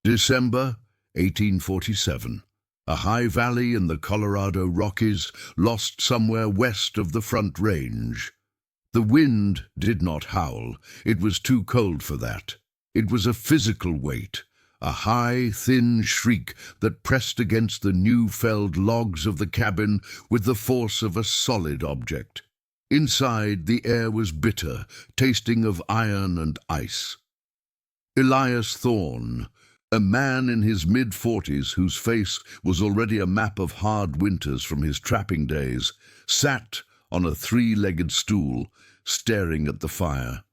December 1847. A high valley in the Colorado Rockies, lost somewhere west of the Front Range. The wind did not howl. It was too cold for that. It was a physical weight, a high, thin shriek that pressed against the new-felled logs of the cabin with the force of a solid object. Inside, the air was bitter, tasting of iron and ice. Elias Thorne, a man in his mid-40s whose face was already a map of hard winters from his trapping days, sat on a three-legged stool, staring at the fire.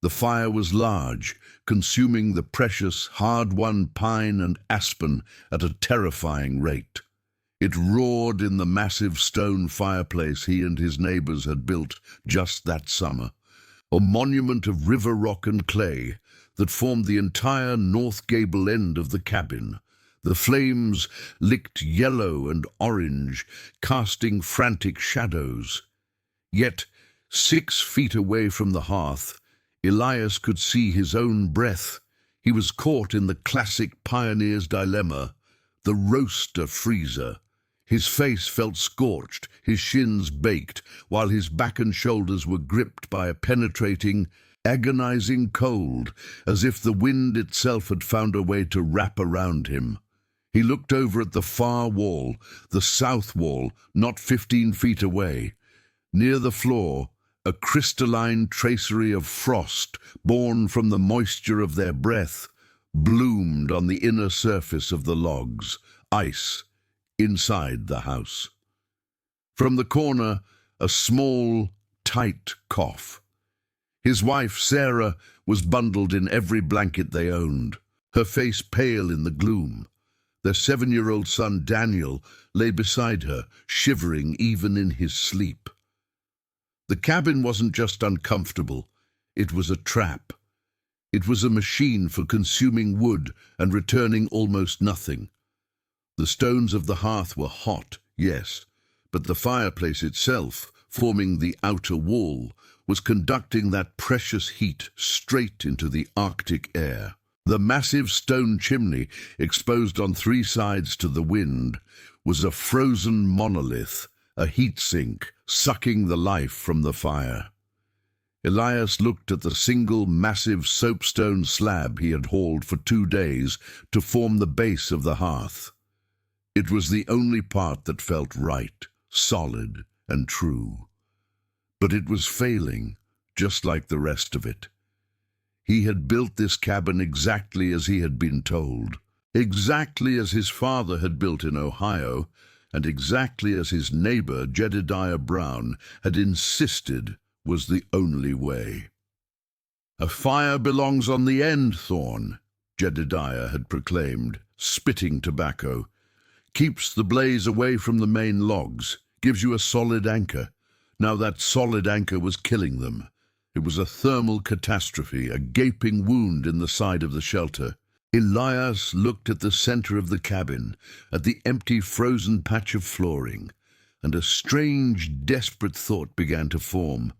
The fire was large, consuming the precious, hard-won pine and aspen at a terrifying rate. It roared in the massive stone fireplace he and his neighbors had built just that summer, a monument of river rock and clay that formed the entire north gable end of the cabin. The flames licked yellow and orange, casting frantic shadows. Yet, 6 feet away from the hearth, Elias could see his own breath. He was caught in the classic pioneer's dilemma, the roaster-freezer. His face felt scorched, his shins baked, while his back and shoulders were gripped by a penetrating, agonizing cold, as if the wind itself had found a way to wrap around him. He looked over at the far wall, the south wall, not 15 feet away. Near the floor, a crystalline tracery of frost, born from the moisture of their breath, bloomed on the inner surface of the logs, ice, inside the house. From the corner, a small, tight cough. His wife, Sarah, was bundled in every blanket they owned, her face pale in the gloom. Their 7-year-old son, Daniel, lay beside her, shivering even in his sleep. The cabin wasn't just uncomfortable, it was a trap. It was a machine for consuming wood and returning almost nothing. The stones of the hearth were hot, yes, but the fireplace itself, forming the outer wall, was conducting that precious heat straight into the Arctic air. The massive stone chimney, exposed on 3 sides to the wind, was a frozen monolith, a heat sink, sucking the life from the fire. Elias looked at the single massive soapstone slab he had hauled for 2 days to form the base of the hearth. It was the only part that felt right, solid, and true. But it was failing, just like the rest of it. He had built this cabin exactly as he had been told, exactly as his father had built in Ohio, and exactly as his neighbor, Jedediah Brown, had insisted was the only way. "A fire belongs on the end, Thorne," Jedediah had proclaimed, spitting tobacco. "Keeps the blaze away from the main logs, gives you a solid anchor." Now that solid anchor was killing them. It was a thermal catastrophe, a gaping wound in the side of the shelter. Elias looked at the center of the cabin, at the empty frozen patch of flooring, and a strange, desperate thought began to form.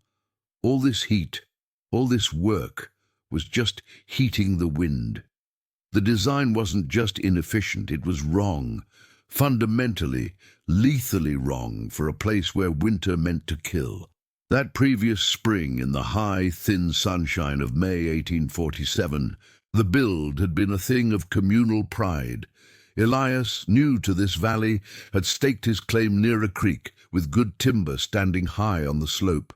All this heat, all this work, was just heating the wind. The design wasn't just inefficient, it was wrong. Fundamentally, lethally wrong for a place where winter meant to kill. That previous spring, in the high, thin sunshine of May 1847, the build had been a thing of communal pride. Elias, new to this valley, had staked his claim near a creek, with good timber standing high on the slope.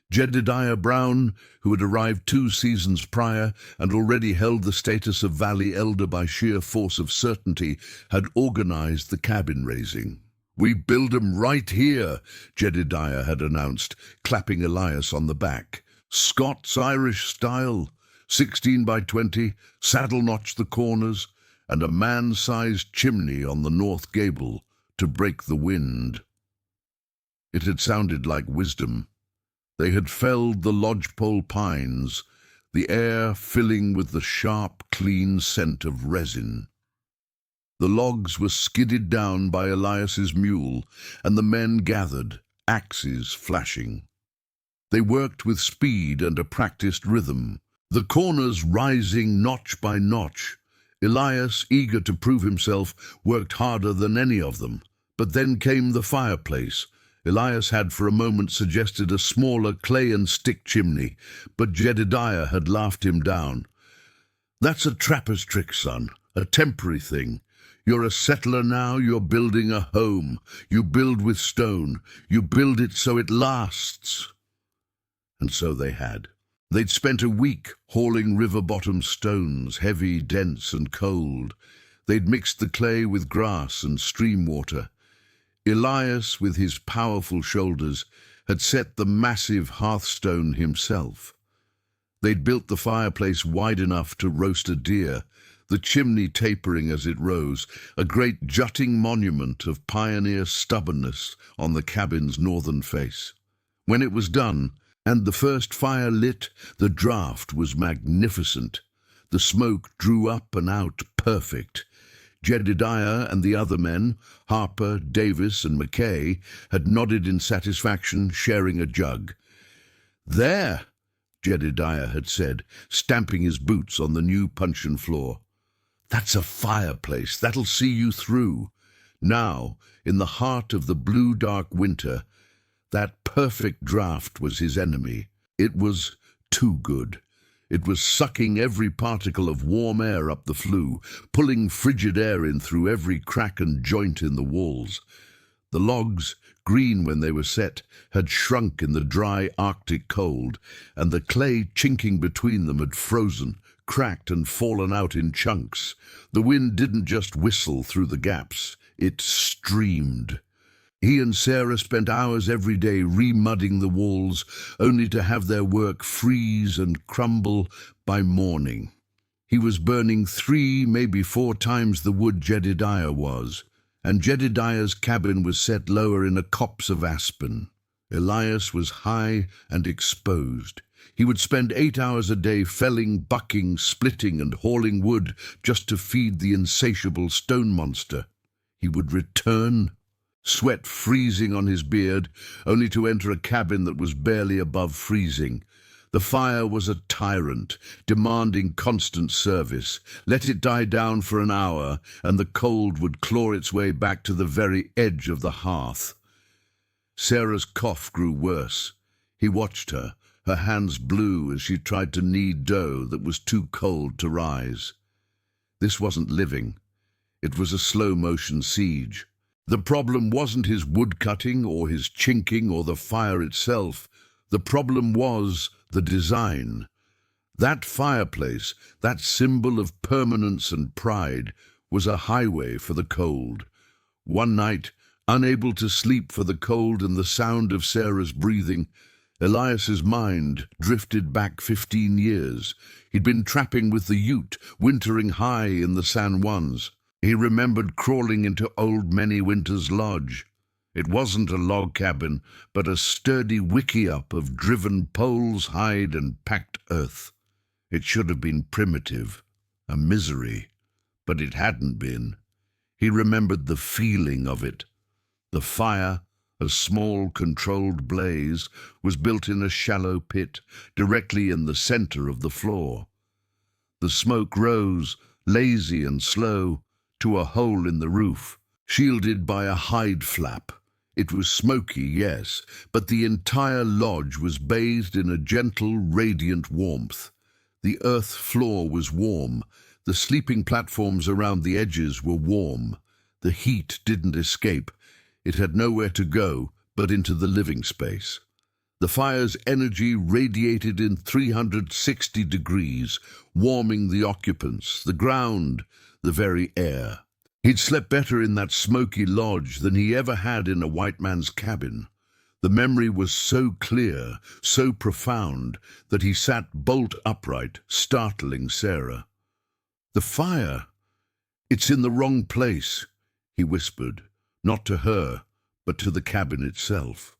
Jedediah Brown, who had arrived 2 seasons prior and already held the status of valley elder by sheer force of certainty, had organized the cabin raising. "We build 'em right here," Jedediah had announced, clapping Elias on the back. "Scots-Irish style, 16 by 20, saddle-notch the corners, and a man-sized chimney on the north gable to break the wind." It had sounded like wisdom. They had felled the lodgepole pines, the air filling with the sharp, clean scent of resin. The logs were skidded down by Elias's mule, and the men gathered, axes flashing. They worked with speed and a practiced rhythm, the corners rising notch by notch. Elias, eager to prove himself, worked harder than any of them. But then came the fireplace. Elias had for a moment suggested a smaller clay and stick chimney, but Jedediah had laughed him down. "That's a trapper's trick, son, a temporary thing. You're a settler now, you're building a home. You build with stone. You build it so it lasts." And so they had. They'd spent a week hauling river-bottom stones, heavy, dense, and cold. They'd mixed the clay with grass and stream water. Elias, with his powerful shoulders, had set the massive hearthstone himself. They'd built the fireplace wide enough to roast a deer, the chimney tapering as it rose, a great jutting monument of pioneer stubbornness on the cabin's northern face. When it was done, and the first fire lit, the draught was magnificent. The smoke drew up and out perfect. Jedediah and the other men, Harper, Davis, and McKay, had nodded in satisfaction, sharing a jug. "There," Jedediah had said, stamping his boots on the new puncheon floor. "That's a fireplace. That'll see you through." Now, in the heart of the blue dark winter, that perfect draught was his enemy. It was too good. It was sucking every particle of warm air up the flue, pulling frigid air in through every crack and joint in the walls. The logs, green when they were set, had shrunk in the dry Arctic cold, and the clay chinking between them had frozen, cracked and fallen out in chunks. The wind didn't just whistle through the gaps, it streamed. He and Sarah spent hours every day remudding the walls, only to have their work freeze and crumble by morning. He was burning 3, maybe 4 times the wood Jedediah was, and Jedediah's cabin was set lower in a copse of aspen. Elias was high and exposed. He would spend 8 hours a day felling, bucking, splitting, and hauling wood just to feed the insatiable stone monster. He would return, sweat freezing on his beard, only to enter a cabin that was barely above freezing. The fire was a tyrant, demanding constant service. Let it die down for an hour, and the cold would claw its way back to the very edge of the hearth. Sarah's cough grew worse. He watched her, her hands blue as she tried to knead dough that was too cold to rise. This wasn't living. It was a slow-motion siege. The problem wasn't his wood-cutting or his chinking or the fire itself. The problem was the design. That fireplace, that symbol of permanence and pride, was a highway for the cold. One night, unable to sleep for the cold and the sound of Sarah's breathing, Elias's mind drifted back 15 years. He'd been trapping with the Ute, wintering high in the San Juans. He remembered crawling into old Many Winter's lodge. It wasn't a log cabin, but a sturdy wickiup of driven poles, hide, and packed earth. It should have been primitive, a misery, but it hadn't been. He remembered the feeling of it. The fire, a small controlled blaze, was built in a shallow pit, directly in the center of the floor. The smoke rose, lazy and slow, to a hole in the roof, shielded by a hide flap. It was smoky, yes, but the entire lodge was bathed in a gentle, radiant warmth. The earth floor was warm. The sleeping platforms around the edges were warm. The heat didn't escape. It had nowhere to go but into the living space. The fire's energy radiated in 360 degrees, warming the occupants, the ground, the very air. He'd slept better in that smoky lodge than he ever had in a white man's cabin. The memory was so clear, so profound, that he sat bolt upright, startling Sarah. "The fire! It's in the wrong place," he whispered, not to her, but to the cabin itself.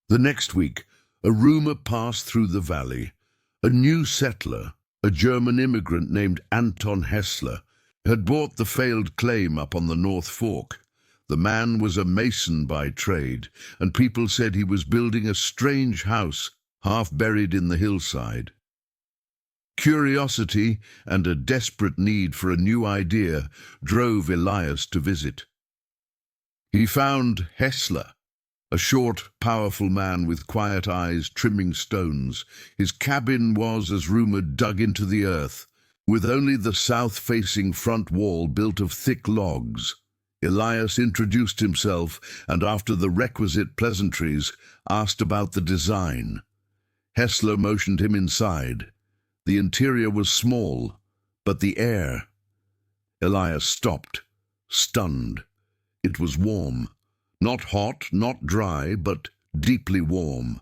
The next week, a rumor passed through the valley. A new settler, a German immigrant named Anton Hessler, had bought the failed claim up on the North Fork. The man was a mason by trade, and people said he was building a strange house half buried in the hillside. Curiosity and a desperate need for a new idea drove Elias to visit. He found Hessler, a short, powerful man with quiet eyes trimming stones. His cabin was, as rumored, dug into the earth, with only the south-facing front wall built of thick logs. Elias introduced himself, and after the requisite pleasantries, asked about the design. Hessler motioned him inside. The interior was small, but the air... Elias stopped, stunned. It was warm. Not hot, not dry, but deeply warm.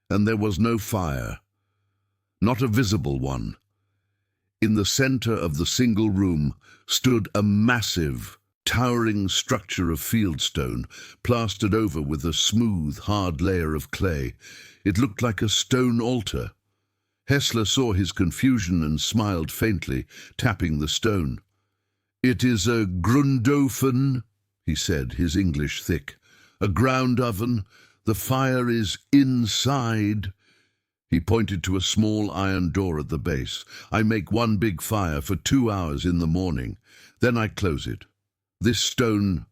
And there was no fire. Not a visible one. In the center of the single room stood a massive, towering structure of fieldstone, plastered over with a smooth, hard layer of clay. It looked like a stone altar. Hessler saw his confusion and smiled faintly, tapping the stone. "It is a Grundofen," he said, his English thick. "A ground oven. The fire is inside." He pointed to a small iron door at the base. "I make one big fire for 2 hours in the morning. Then I close it. This stone,"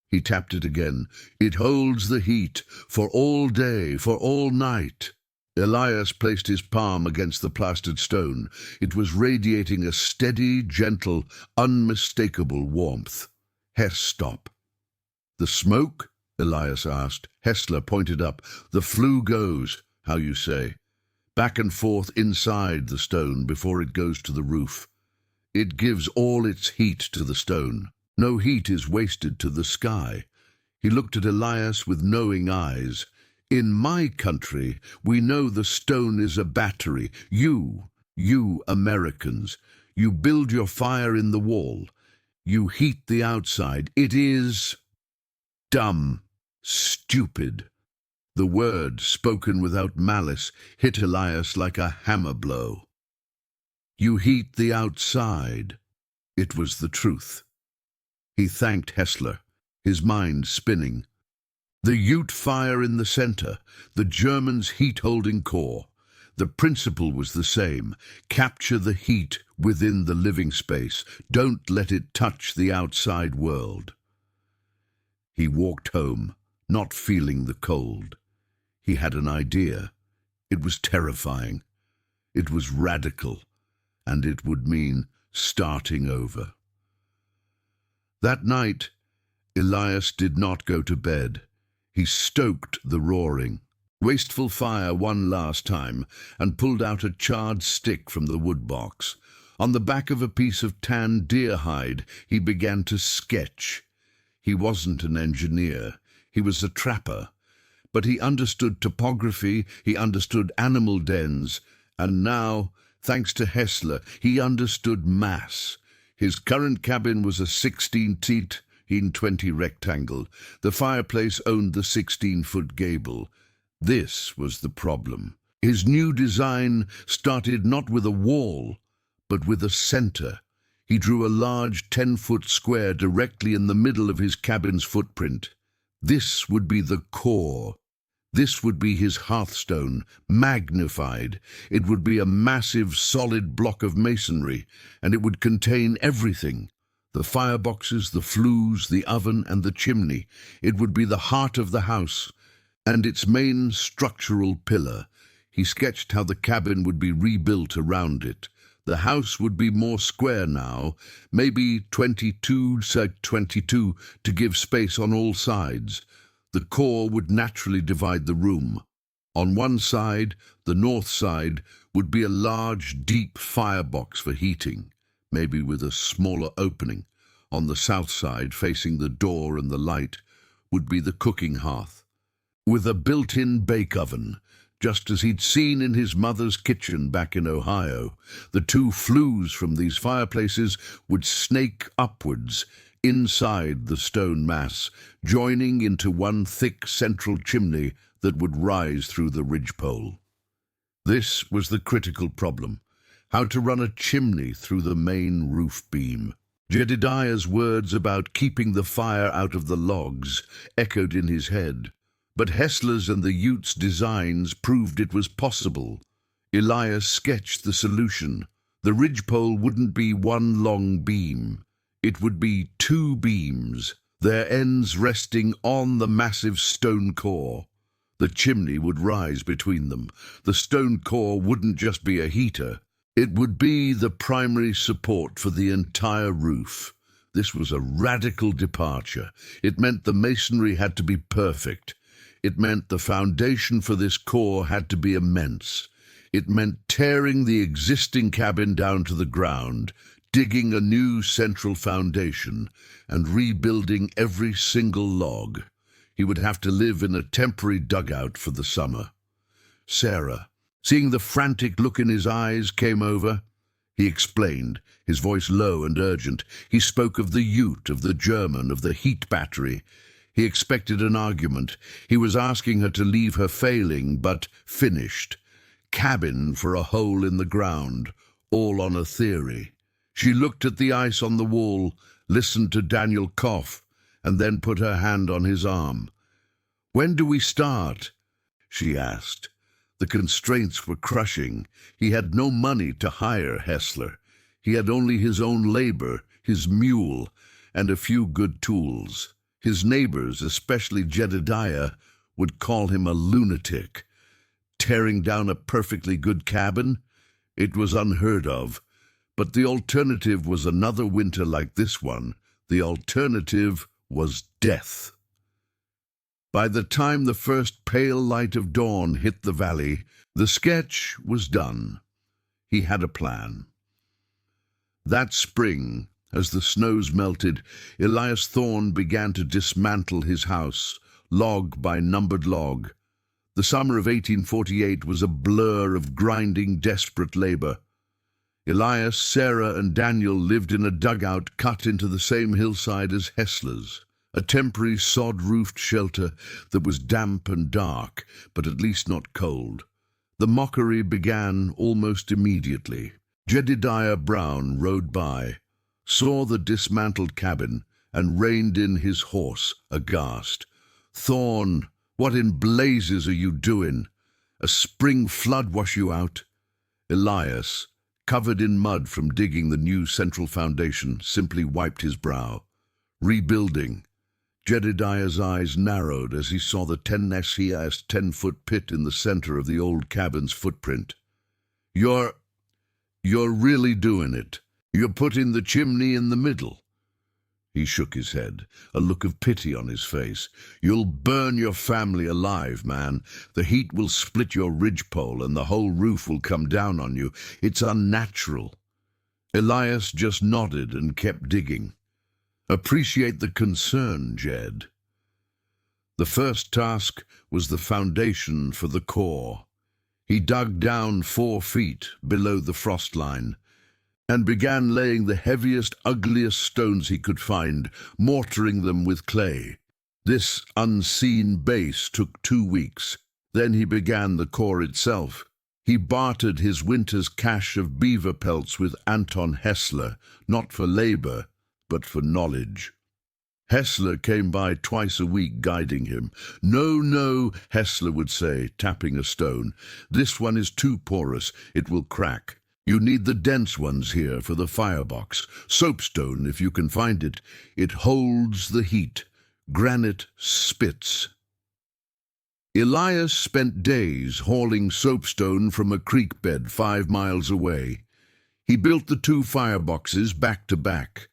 he tapped it again, "it holds the heat for all day, for all night." Elias placed his palm against the plastered stone. It was radiating a steady, gentle, unmistakable warmth. Hess stopped. "The smoke?" Elias asked. Hessler pointed up. "The flue goes, how you say, back and forth inside the stone before it goes to the roof. It gives all its heat to the stone. No heat is wasted to the sky." He looked at Elias with knowing eyes. "In my country, we know the stone is a battery. You Americans, you build your fire in the wall. You heat the outside. It is dumb, stupid." The word, spoken without malice, hit Elias like a hammer blow. You heat the outside. It was the truth. He thanked Hessler, his mind spinning. The Ute fire in the center, the Germans' heat-holding core. The principle was the same. Capture the heat within the living space. Don't let it touch the outside world. He walked home, not feeling the cold. He had an idea. It was terrifying. It was radical, and it would mean starting over. That night, Elias did not go to bed. He stoked the roaring, wasteful fire one last time and pulled out a charred stick from the wood box. On the back of a piece of tanned deer hide, he began to sketch. He wasn't an engineer. He was a trapper. But he understood topography, he understood animal dens, and now, thanks to Hessler, he understood mass. His current cabin was a 16-seat in 20 rectangle. The fireplace owned the 16-foot gable. This was the problem. His new design started not with a wall, but with a center. He drew a large 10-foot square directly in the middle of his cabin's footprint. This would be the core. This would be his hearthstone, magnified. It would be a massive, solid block of masonry, and it would contain everything. The fireboxes, the flues, the oven, and the chimney. It would be the heart of the house, and its main structural pillar. He sketched how the cabin would be rebuilt around it. The house would be more square now, maybe 22 to give space on all sides. The core would naturally divide the room. On one side, the north side, would be a large, deep firebox for heating, maybe with a smaller opening. On the south side, facing the door and the light, would be the cooking hearth, with a built-in bake oven, just as he'd seen in his mother's kitchen back in Ohio. The two flues from these fireplaces would snake upwards inside the stone mass, joining into one thick central chimney that would rise through the ridgepole. This was the critical problem: how to run a chimney through the main roof beam. Jedediah's words about keeping the fire out of the logs echoed in his head, but Hessler's and the Ute's designs proved it was possible. Elias sketched the solution: The ridgepole wouldn't be one long beam. It would be two beams, their ends resting on the massive stone core. The chimney would rise between them. The stone core wouldn't just be a heater. It would be the primary support for the entire roof. This was a radical departure. It meant the masonry had to be perfect. It meant the foundation for this core had to be immense. It meant tearing the existing cabin down to the ground, digging a new central foundation, and rebuilding every single log. He would have to live in a temporary dugout for the summer. Sarah, seeing the frantic look in his eyes, came over. He explained, his voice low and urgent. He spoke of the Ute, of the German, of the heat battery. He expected an argument. He was asking her to leave her failing, but finished. Cabin for a hole in the ground, all on a theory. She looked at the ice on the wall, listened to Daniel cough, and then put her hand on his arm. "When do we start?" she asked. The constraints were crushing. He had no money to hire Hessler. He had only his own labor, his mule, and a few good tools. His neighbors, especially Jedediah, would call him a lunatic. Tearing down a perfectly good cabin? It was unheard of. But the alternative was another winter like this one. The alternative was death. By the time the first pale light of dawn hit the valley, the sketch was done. He had a plan. That spring, as the snows melted, Elias Thorne began to dismantle his house, log by numbered log. The summer of 1848 was a blur of grinding, desperate labor. Elias, Sarah, and Daniel lived in a dugout cut into the same hillside as Hessler's, a temporary sod-roofed shelter that was damp and dark, but at least not cold. The mockery began almost immediately. Jedediah Brown rode by, saw the dismantled cabin, and reined in his horse, aghast. "Thorne, what in blazes are you doing? A spring flood wash you out?" Elias, covered in mud from digging the new central foundation, simply wiped his brow. "Rebuilding." Jedediah's eyes narrowed as he saw the 10-foot pit in the center of the old cabin's footprint. You're really doing it. You're putting the chimney in the middle." He shook his head, a look of pity on his face. "You'll burn your family alive, man. The heat will split your ridgepole and the whole roof will come down on you. It's unnatural." Elias just nodded and kept digging. "Appreciate the concern, Jed." The first task was the foundation for the core. He dug down 4 feet below the frost line and began laying the heaviest, ugliest stones he could find, mortaring them with clay. This unseen base took 2 weeks. Then he began the core itself. He bartered his winter's cache of beaver pelts with Anton Hessler, not for labor, but for knowledge. Hessler came by twice a week guiding him. No, Hessler would say, tapping a stone. "This one is too porous. It will crack. You need the dense ones here for the firebox. Soapstone, if you can find it. It holds the heat. Granite spits." Elias spent days hauling soapstone from a creek bed 5 miles away. He built the 2 fireboxes back to back.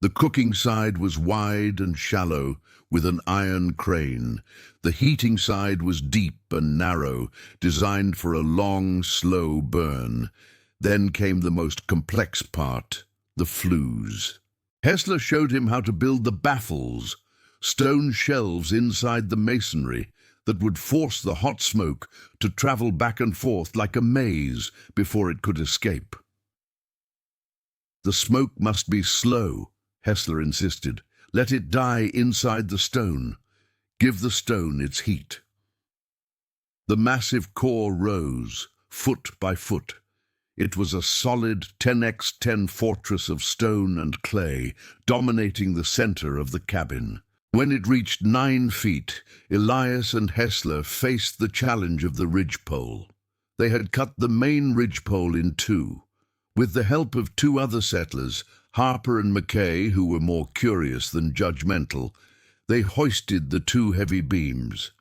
The cooking side was wide and shallow, with an iron crane. The heating side was deep and narrow, designed for a long, slow burn. Then came the most complex part, the flues. Hessler showed him how to build the baffles, stone shelves inside the masonry that would force the hot smoke to travel back and forth like a maze before it could escape. "The smoke must be slow," Hessler insisted. "Let it die inside the stone. Give the stone its heat." The massive core rose, foot by foot. It was a solid 10x10 fortress of stone and clay, dominating the center of the cabin. When it reached 9 feet, Elias and Hessler faced the challenge of the ridgepole. They had cut the main ridgepole in 2. With the help of two other settlers, Harper and Mackay, who were more curious than judgmental, they hoisted the two heavy beams.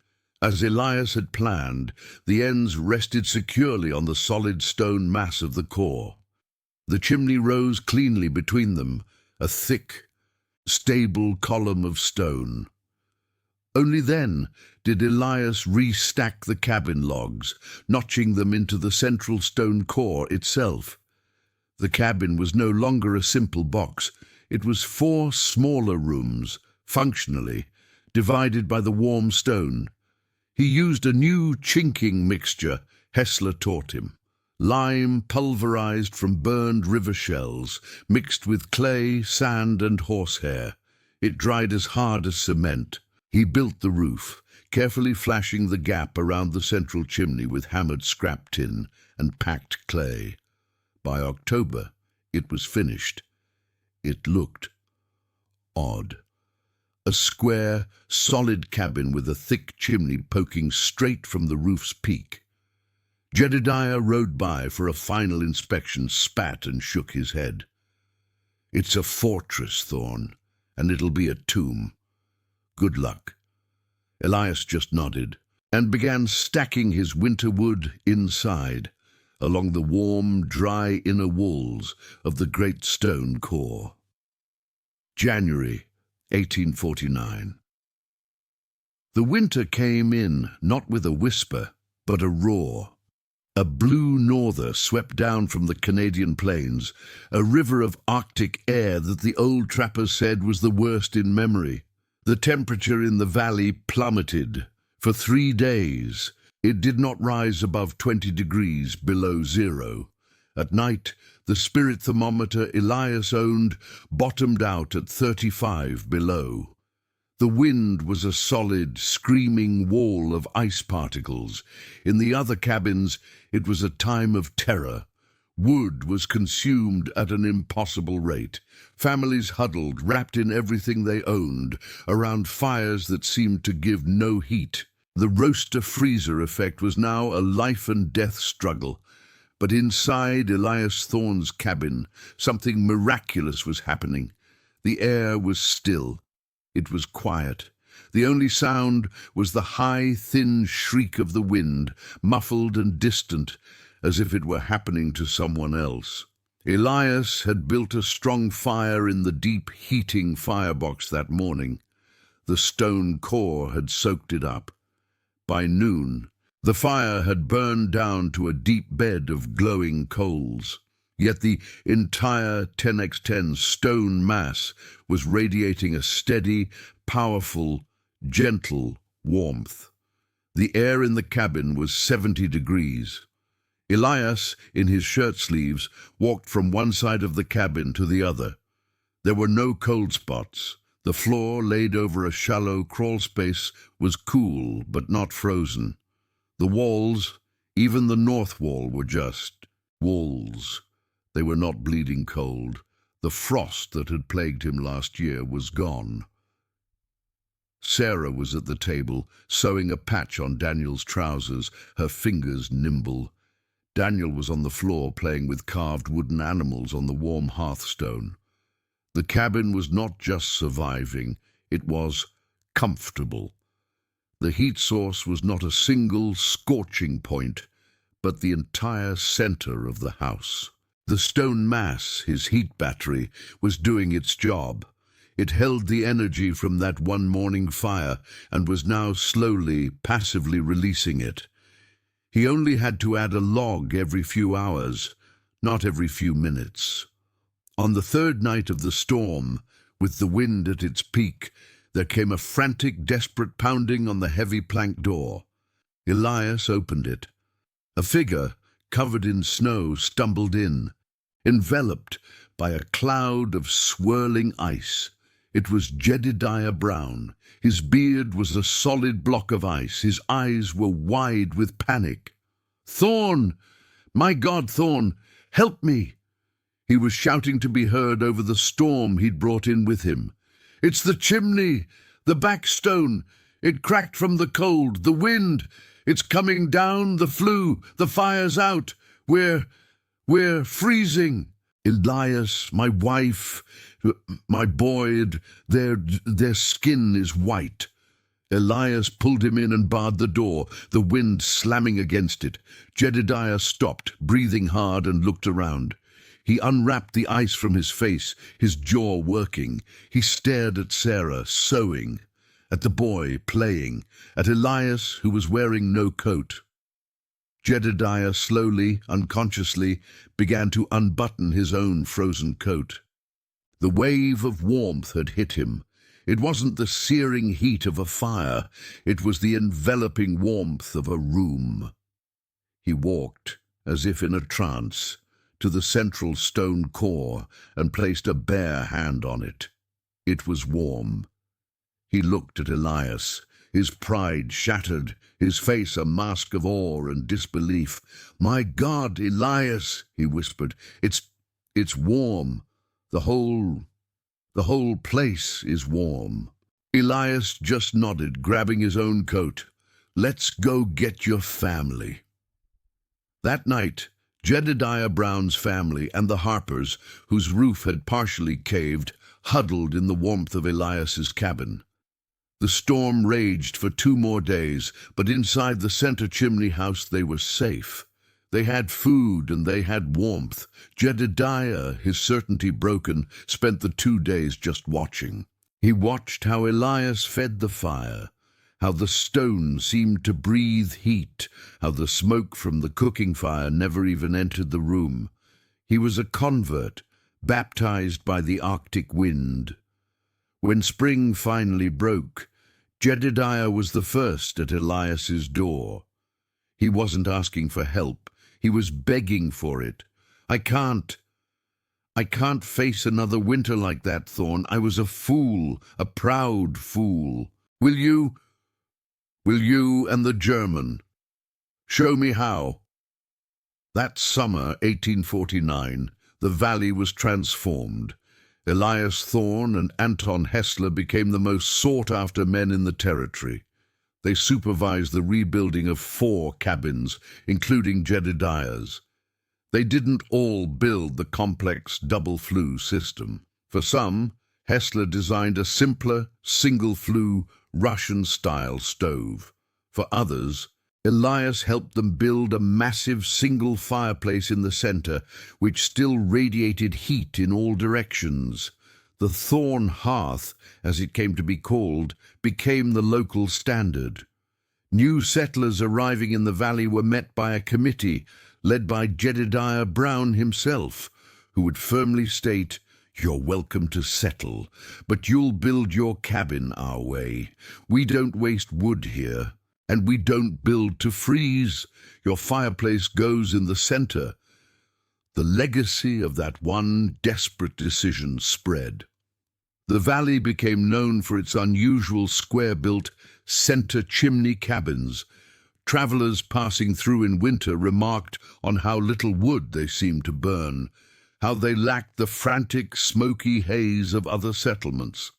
As Elias had planned, the ends rested securely on the solid stone mass of the core. The chimney rose cleanly between them, a thick, stable column of stone. Only then did Elias re-stack the cabin logs, notching them into the central stone core itself. The cabin was no longer a simple box. It was 4 smaller rooms, functionally, divided by the warm stone. He used a new chinking mixture Hessler taught him. Lime pulverized from burned river shells, mixed with clay, sand, and horsehair. It dried as hard as cement. He built the roof, carefully flashing the gap around the central chimney with hammered scrap tin and packed clay. By October, it was finished. It looked odd. A square, solid cabin with a thick chimney poking straight from the roof's peak. Jedediah rode by for a final inspection, spat and shook his head. "It's a fortress, Thorn, and it'll be a tomb. Good luck." Elias just nodded and began stacking his winter wood inside, along the warm, dry inner walls of the great stone core. January 1849. The winter came in not with a whisper, but a roar. A blue norther swept down from the Canadian plains, a river of Arctic air that the old trappers said was the worst in memory. The temperature in the valley plummeted. For 3 days, it did not rise above 20 degrees below zero. At night, the spirit thermometer Elias owned bottomed out at 35 below. The wind was a solid, screaming wall of ice particles. In the other cabins, it was a time of terror. Wood was consumed at an impossible rate. Families huddled, wrapped in everything they owned, around fires that seemed to give no heat. The roaster-freezer effect was now a life-and-death struggle. But inside Elias Thorne's cabin, something miraculous was happening. The air was still. It was quiet. The only sound was the high, thin shriek of the wind, muffled and distant, as if it were happening to someone else. Elias had built a strong fire in the deep, heating firebox that morning. The stone core had soaked it up. By noon, the fire had burned down to a deep bed of glowing coals. Yet the entire 10x10 stone mass was radiating a steady, powerful, gentle warmth. The air in the cabin was 70 degrees. Elias, in his shirt sleeves, walked from one side of the cabin to the other. There were no cold spots. The floor, laid over a shallow crawl space, was cool but not frozen. The walls, even the north wall, were just walls. They were not bleeding cold. The frost that had plagued him last year was gone. Sarah was at the table, sewing a patch on Daniel's trousers, her fingers nimble. Daniel was on the floor playing with carved wooden animals on the warm hearthstone. The cabin was not just surviving, it was comfortable. The heat source was not a single scorching point, but the entire center of the house. The stone mass, his heat battery, was doing its job. It held the energy from that one morning fire and was now slowly, passively releasing it. He only had to add a log every few hours, not every few minutes. On the third night of the storm, with the wind at its peak, there came a frantic, desperate pounding on the heavy plank door. Elias opened it. A figure, covered in snow, stumbled in, enveloped by a cloud of swirling ice. It was Jedediah Brown. His beard was a solid block of ice. His eyes were wide with panic. "Thorne! My God, Thorne! Help me!" He was shouting to be heard over the storm he'd brought in with him. "It's the chimney! The back stone! It cracked from the cold, the wind! It's coming down, the flue! The fire's out! We're We're freezing. Elias, my wife, my boy, their skin is white. Elias pulled him in and barred the door, the wind slamming against it. Jedediah stopped, breathing hard, and looked around. He unwrapped the ice from his face, his jaw working. He stared at Sarah, sewing, at the boy, playing, at Elias, who was wearing no coat. Jedediah slowly, unconsciously, began to unbutton his own frozen coat. The wave of warmth had hit him. It wasn't the searing heat of a fire, it was the enveloping warmth of a room. He walked, as if in a trance, to the central stone core and placed a bare hand on it. It was warm. He looked at Elias, his pride shattered, his face a mask of awe and disbelief. "My God, Elias," he whispered, it's warm. The whole place is warm." Elias just nodded, grabbing his own coat. "Let's go get your family." That night, Jedediah Brown's family and the Harpers, whose roof had partially caved, huddled in the warmth of Elias's cabin. The storm raged for 2 more days, but inside the center chimney house they were safe. They had food and they had warmth. Jedediah, his certainty broken, spent the 2 days just watching. He watched how Elias fed the fire, how the stone seemed to breathe heat, how the smoke from the cooking fire never even entered the room. He was a convert, baptized by the Arctic wind. When spring finally broke, Jedediah was the first at Elias's door. He wasn't asking for help. He was begging for it. I can't face another winter like that, Thorn. I was a fool, a proud fool. Will you and the German show me how?" That summer, 1849, the valley was transformed. Elias Thorn and Anton Hessler became the most sought-after men in the territory. They supervised the rebuilding of 4 cabins, including Jedediah's. They didn't all build the complex double-flue system. For some, Hessler designed a simpler, single-flue, Russian-style stove. For others, Elias helped them build a massive single fireplace in the center, which still radiated heat in all directions. The Thorn Hearth, as it came to be called, became the local standard. New settlers arriving in the valley were met by a committee led by Jedediah Brown himself, who would firmly state, "You're welcome to settle, but you'll build your cabin our way. We don't waste wood here, and we don't build to freeze. Your fireplace goes in the center." The legacy of that one desperate decision spread. The valley became known for its unusual square-built center chimney cabins. Travelers passing through in winter remarked on how little wood they seemed to burn, how they lacked the frantic, smoky haze of other settlements.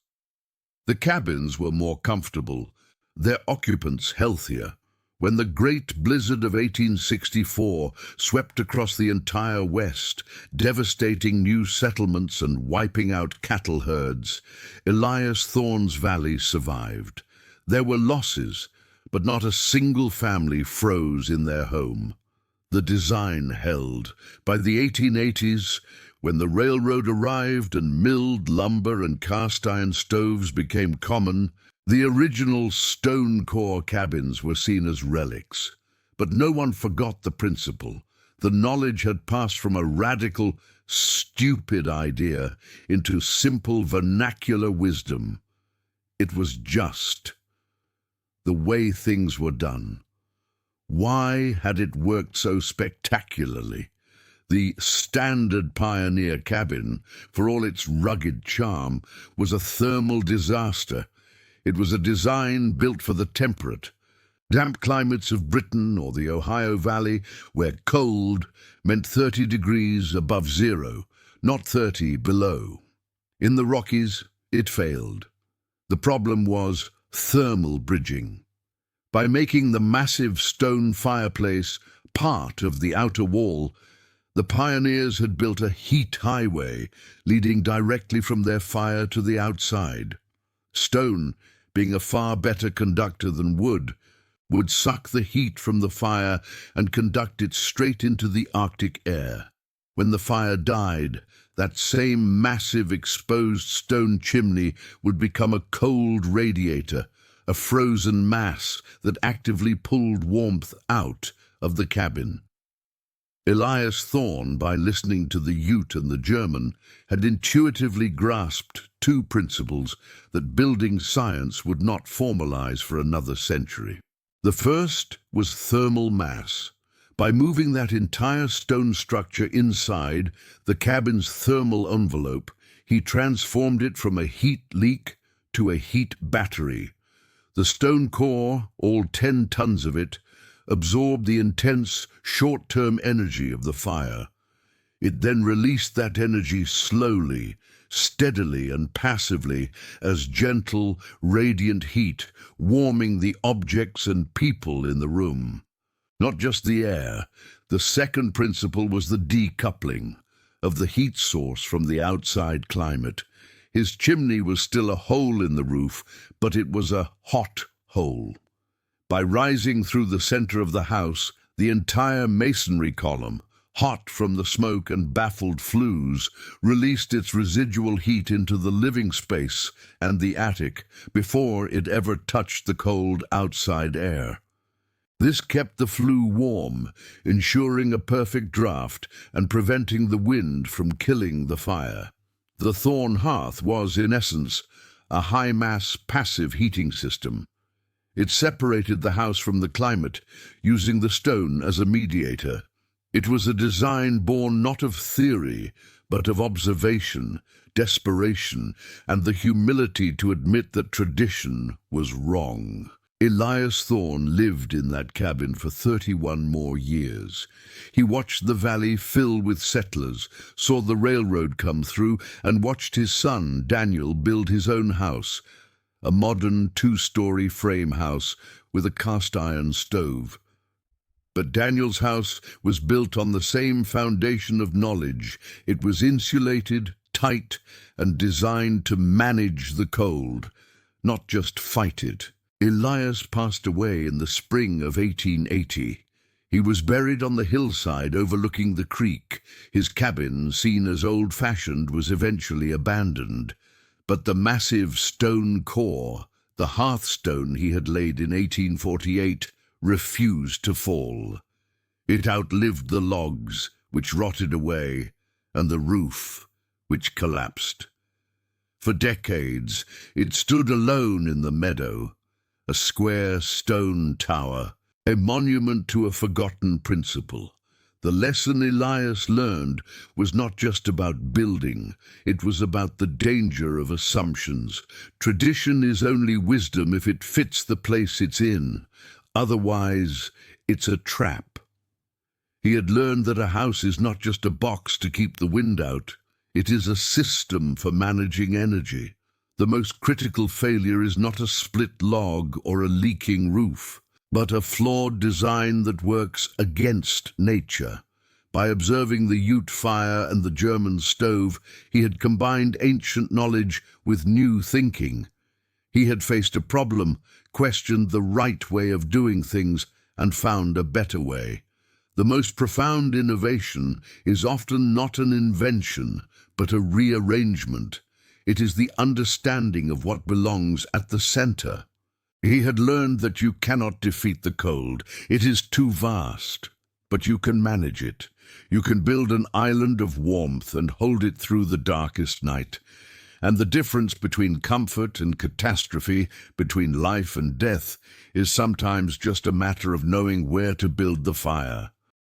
The cabins were more comfortable, their occupants healthier. When the great blizzard of 1864 swept across the entire West, devastating new settlements and wiping out cattle herds, Elias Thorn's valley survived. There were losses, but not a single family froze in their home. The design held. By the 1880s, when the railroad arrived and milled lumber and cast-iron stoves became common, the original stone core cabins were seen as relics. But no one forgot the principle. The knowledge had passed from a radical, stupid idea into simple vernacular wisdom. It was just the way things were done. Why had it worked so spectacularly? The standard pioneer cabin, for all its rugged charm, was a thermal disaster. It was a design built for the temperate, damp climates of Britain or the Ohio Valley, where cold meant 30 degrees above zero, not 30 below. In the Rockies, it failed. The problem was thermal bridging. By making the massive stone fireplace part of the outer wall, The pioneers had built a heat highway leading directly from their fire to the outside. Stone, being a far better conductor than wood, would suck the heat from the fire and conduct it straight into the Arctic air. When the fire died, that same massive exposed stone chimney would become a cold radiator, a frozen mass that actively pulled warmth out of the cabin. Elias Thorne, by listening to the Ute and the German, had intuitively grasped two principles that building science would not formalize for another century. The first was thermal mass. By moving that entire stone structure inside the cabin's thermal envelope, he transformed it from a heat leak to a heat battery. The stone core, all 10 tons of it, absorbed the intense, short-term energy of the fire. It then released that energy slowly, steadily and passively as gentle, radiant heat, warming the objects and people in the room. Not just the air. The second principle was the decoupling of the heat source from the outside climate. His chimney was still a hole in the roof, but it was a hot hole. By rising through the center of the house, the entire masonry column, hot from the smoke and baffled flues, released its residual heat into the living space and the attic before it ever touched the cold outside air. This kept the flue warm, ensuring a perfect draft and preventing the wind from killing the fire. The Thorne hearth was, in essence, a high-mass passive heating system. It separated the house from the climate, using the stone as a mediator. It was a design born not of theory, but of observation, desperation, and the humility to admit that tradition was wrong. Elias Thorne lived in that cabin for 31 more years. He watched the valley fill with settlers, saw the railroad come through, and watched his son, Daniel, build his own house, a modern 2-story frame house with a cast-iron stove. But Daniel's house was built on the same foundation of knowledge. It was insulated, tight, and designed to manage the cold, not just fight it. Elias passed away in the spring of 1880. He was buried on the hillside overlooking the creek. His cabin, seen as old-fashioned, was eventually abandoned. But the massive stone core, the hearthstone he had laid in 1848, refused to fall. It outlived the logs, which rotted away, and the roof, which collapsed. For decades, it stood alone in the meadow, a square stone tower, a monument to a forgotten principle. The lesson Elias learned was not just about building, it was about the danger of assumptions. Tradition is only wisdom if it fits the place it's in. Otherwise, it's a trap. He had learned that a house is not just a box to keep the wind out. It is a system for managing energy. The most critical failure is not a split log or a leaking roof, but a flawed design that works against nature. By observing the Ute fire and the German stove, he had combined ancient knowledge with new thinking. He had faced a problem, questioned the right way of doing things, and found a better way. The most profound innovation is often not an invention, but a rearrangement. It is the understanding of what belongs at the center. He had learned that you cannot defeat the cold. It is too vast, but you can manage it. You can build an island of warmth and hold it through the darkest night. And the difference between comfort and catastrophe, between life and death, is sometimes just a matter of knowing where to build the fire.